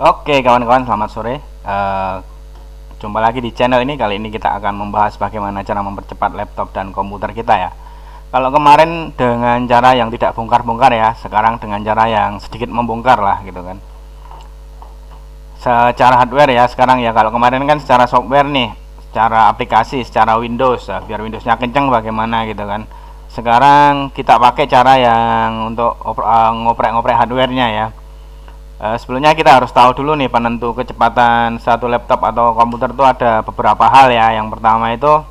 Oke kawan-kawan, selamat sore. Jumpa lagi di channel ini. Kali ini kita akan membahas bagaimana cara mempercepat laptop dan komputer kita ya. Kalau kemarin dengan cara yang tidak bongkar-bongkar ya, sekarang dengan cara yang sedikit membongkar lah gitu kan. Secara hardware ya sekarang ya, kalau kemarin kan secara software nih, secara aplikasi, secara Windows ya, biar Windowsnya kenceng bagaimana gitu kan. Sekarang kita pakai cara yang untuk ngoprek-ngoprek hardwarenya ya. Sebelumnya kita harus tahu dulu nih penentu kecepatan satu laptop atau komputer itu ada beberapa hal ya. Yang pertama itu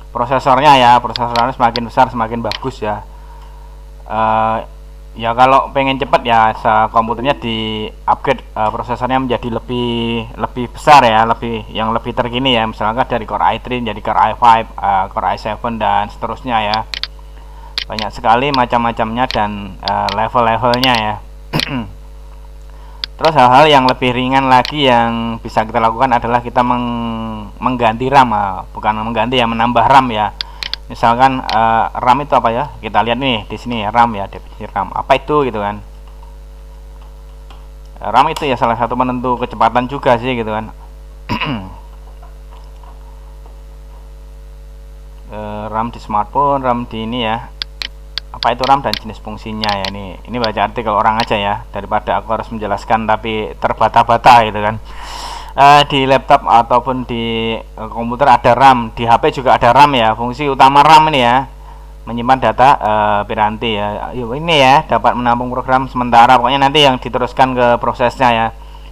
prosesornya ya, prosesornya semakin besar semakin bagus ya. Eh, ya kalau pengen cepet ya komputernya di upgrade prosesornya menjadi lebih lebih besar ya, lebih terkini ya. Misalkan dari Core i3 jadi Core i5, Core i7 dan seterusnya ya. Banyak sekali macam-macamnya dan level-levelnya ya. Terus hal-hal yang lebih ringan lagi yang bisa kita lakukan adalah kita mengganti RAM, bukan mengganti ya, menambah RAM ya. Misalkan RAM itu apa ya? Kita lihat nih di sini ya, RAM ya, definisi RAM. Apa itu gitu kan? RAM itu ya salah satu penentu kecepatan juga sih gitu kan. RAM di smartphone, RAM di ini ya. Apa itu RAM dan jenis fungsinya ya, ini baca artikel orang aja ya, daripada aku harus menjelaskan tapi terbata-bata gitu kan. Di laptop ataupun di komputer ada RAM, di HP juga ada RAM ya. Fungsi utama RAM ini ya menyimpan data piranti ya. Ini ya dapat menampung program sementara, pokoknya nanti yang diteruskan ke prosesnya ya.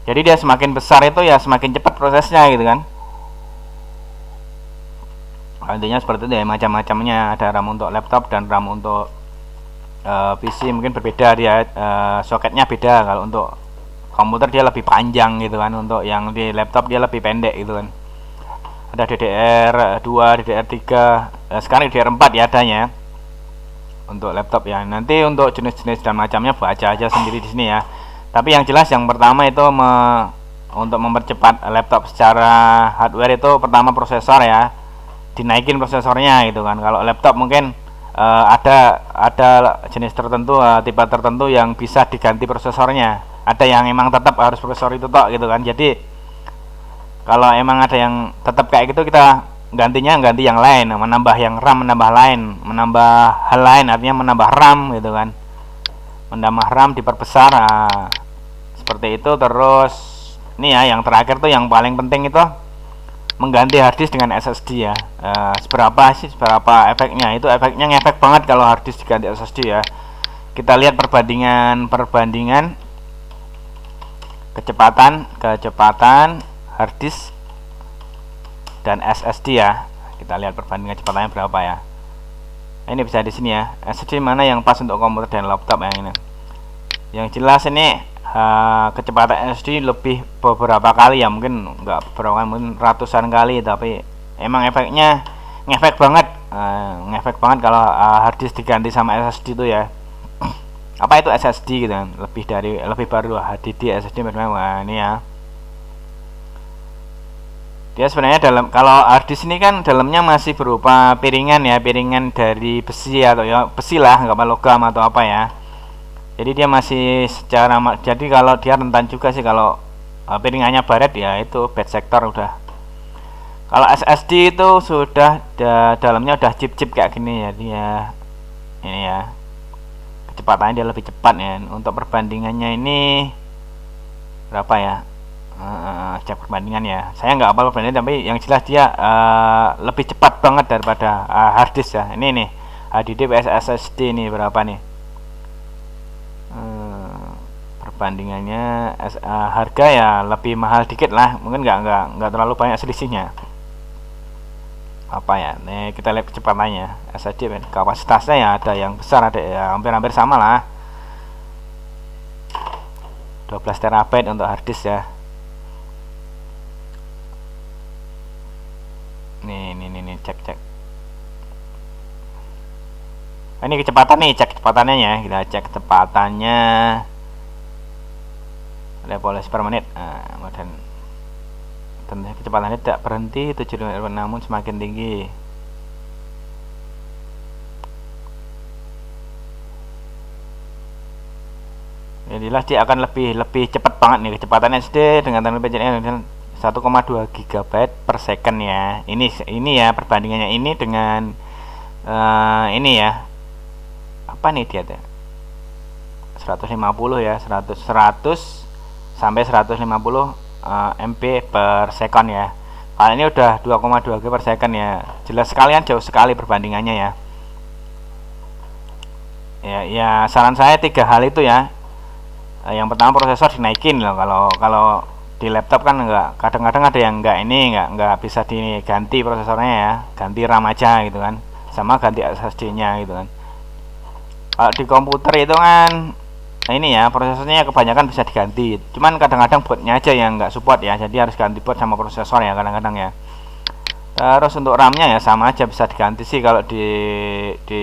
Jadi dia semakin besar itu ya semakin cepat prosesnya gitu kan. Intinya seperti itu ya, macam-macamnya ada RAM untuk laptop dan RAM untuk PC mungkin berbeda dia, soketnya beda. Kalau untuk komputer dia lebih panjang gitu kan, untuk yang di laptop dia lebih pendek gitu kan. Ada DDR2, DDR3, sekarang DDR4 ya adanya untuk laptop ya. Nanti untuk jenis-jenis dan macamnya baca aja sendiri di sini ya. Tapi yang jelas yang pertama itu untuk mempercepat laptop secara hardware itu pertama prosesor ya, dinaikin prosesornya gitu kan. Kalau laptop mungkin ada jenis tertentu, tipe tertentu yang bisa diganti prosesornya. Ada yang emang tetap harus prosesor itu tok gitu kan. Jadi kalau emang ada yang tetap kayak gitu, kita gantinya ganti yang lain, menambah yang RAM, menambah hal lain, artinya menambah RAM gitu kan. Menambah RAM diperbesar, seperti itu. Terus ini ya yang terakhir tuh yang paling penting itu mengganti harddisk dengan SSD ya. Seberapa efeknya? Itu efeknya ngefek banget kalau harddisk diganti SSD ya. Kita lihat perbandingan kecepatan harddisk dan SSD ya. Kita lihat perbandingan kecepatannya berapa ya. Ini bisa di sini ya. SSD mana yang pas untuk komputer dan laptop yang ini. Yang jelas ini kecepatan SSD lebih beberapa kali ya, mungkin nggak beberapa, mungkin ratusan kali, tapi emang efeknya ngefek banget kalau harddisk diganti sama SSD itu ya. Apa itu SSD gitu kan, lebih baru HDD SSD memang. Ini ya, dia sebenarnya kalau harddisk ini kan dalamnya masih berupa piringan ya, piringan dari besi atau ya besi lah, nggak apa logam atau apa ya. Jadi dia masih jadi kalau dia rentan juga sih kalau piringannya baret ya, itu bad sector udah. Kalau SSD itu sudah dalamnya udah chip-chip kayak gini ya, dia ini ya, kecepatannya dia lebih cepat ya. Untuk perbandingannya ini berapa ya, cek perbandingan ya, saya nggak hafal perbandingan, tapi yang jelas dia lebih cepat banget daripada harddisk ya. Ini nih HDD vs SSD nih berapa nih perbandingannya. Harga ya lebih mahal dikit lah, mungkin nggak terlalu banyak selisihnya. Apa ya, nih kita lihat kecepatannya SSD kan, kapasitasnya ya ada yang besar, ada ya hampir-hampir sama lah, 12 terabyte untuk harddisk ya. Nih cek ini kecepatan nih, cek kecepatannya ya, kita cek kecepatannya revolusi per menit. Dan kecepatannya tidak berhenti 7 namun semakin tinggi. Ini jelas dia akan lebih cepat banget nih kecepatan SD dengan teknologi PCIe 1,2 GB per second ya. Ini ya perbandingannya ini dengan ini ya. Apa nih dia tuh? 150 ya, 100 sampai 150 MB per second ya. Kalau ini udah 2,2 GB per second ya. Jelas sekalian jauh sekali perbandingannya ya. Ya saran saya 3 hal itu ya. Yang pertama prosesor dinaikin loh. Kalau di laptop kan kadang-kadang ada yang enggak bisa diganti prosesornya ya, ganti RAM aja gitu kan, sama ganti SSD-nya gitu kan. Kalau di komputer itu kan ini ya prosesornya kebanyakan bisa diganti, cuman kadang-kadang bootnya aja yang nggak support ya, jadi harus ganti boot sama prosesor ya kadang-kadang ya. Terus untuk RAM-nya ya sama aja bisa diganti sih kalau di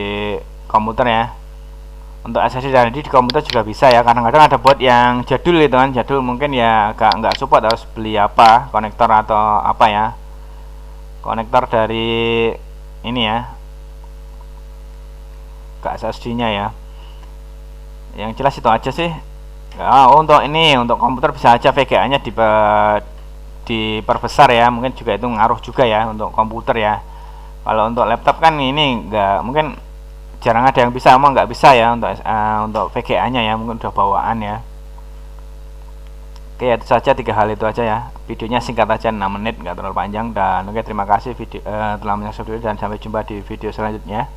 komputer ya. Untuk SSD dan di komputer juga bisa ya, kadang-kadang ada board yang jadul gitu kan, jadul mungkin ya nggak support, harus beli apa konektor atau apa ya, konektor dari ini ya ke SSD-nya ya. Yang jelas itu aja sih ya. Untuk komputer bisa aja VGA-nya diperbesar ya, mungkin juga itu ngaruh juga ya untuk komputer ya. Kalau untuk laptop kan ini nggak, mungkin jarang ada yang bisa, emang nggak bisa ya untuk VGA-nya ya, mungkin udah bawaan ya. Oke, itu saja 3 hal itu aja ya. Videonya singkat aja, 6 menit, nggak terlalu panjang. Dan oke, terima kasih telah menyaksikan video dan sampai jumpa di video selanjutnya.